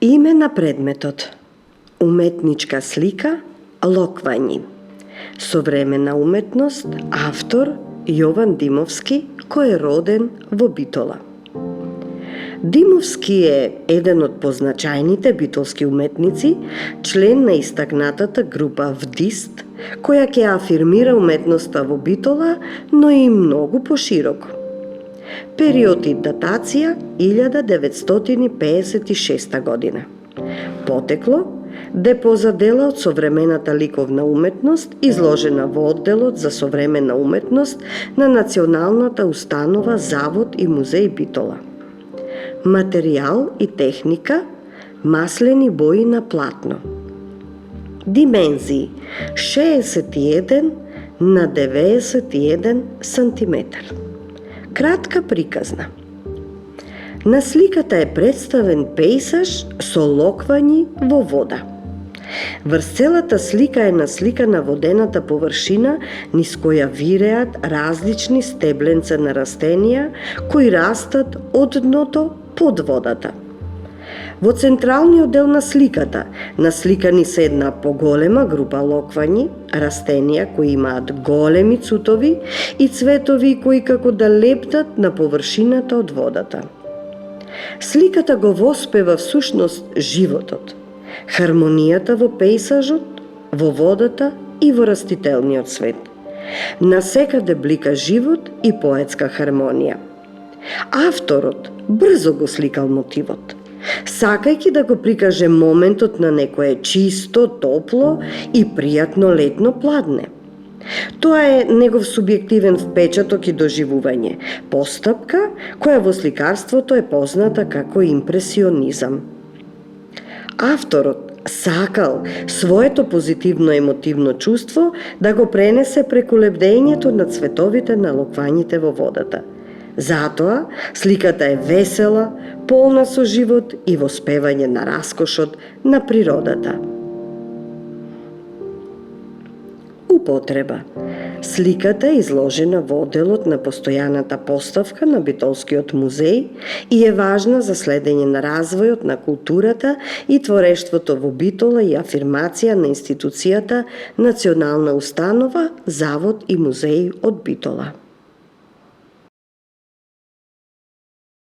Име на предметот: уметничка слика, локвањи. Современа уметност, автор Јован Димовски, кој е роден во Битола. Димовски е еден од позначајните битолски уметници, член на истакнатата група ВДИСТ, која ќе афирмира уметноста во Битола, но и многу пошироко. Период и датација 1956 година. Потекло: депоза дела од современата ликовна уметност изложена во одделот за современа уметност на Националната установа Завод и музеј Битола. Материјал и техника: маслени бои на платно. Димензии: 61 на 91 сантиметар. Кратка приказна. На сликата е представен пејзаж со локвањи во вода. Врз целата слика е насликана водената површина низ која виреат различни стебленца на растенија кои растат од дното под водата. Во централниот дел на сликата насликани се една поголема група локвањи, растенија кои имаат големи цутови и цветови кои како да лептат на површината од водата. Сликата го воспева всушност животот, хармонијата во пејзажот, во водата и во растителниот свет. Насекаде блика живот и поетска хармонија. Авторот брзо го сликал мотивот, сакајќи да го прикаже моментот на некое чисто, топло и пријатно летно пладне. Тоа е негов субјективен впечаток и доживување, постапка која во сликарството е позната како импресионизам. Авторот сакал своето позитивно емотивно чувство да го пренесе преку лебдењето на цветовите на локвањите во водата. Затоа сликата е весела, полна со живот и воспевање на раскошот на природата. Употреба. Сликата е изложена во одделот на постојаната поставка на Битолскиот музеј и е важна за следење на развојот на културата и творештвото во Битола и афирмација на институцијата Национална установа Завод и музеј од Битола.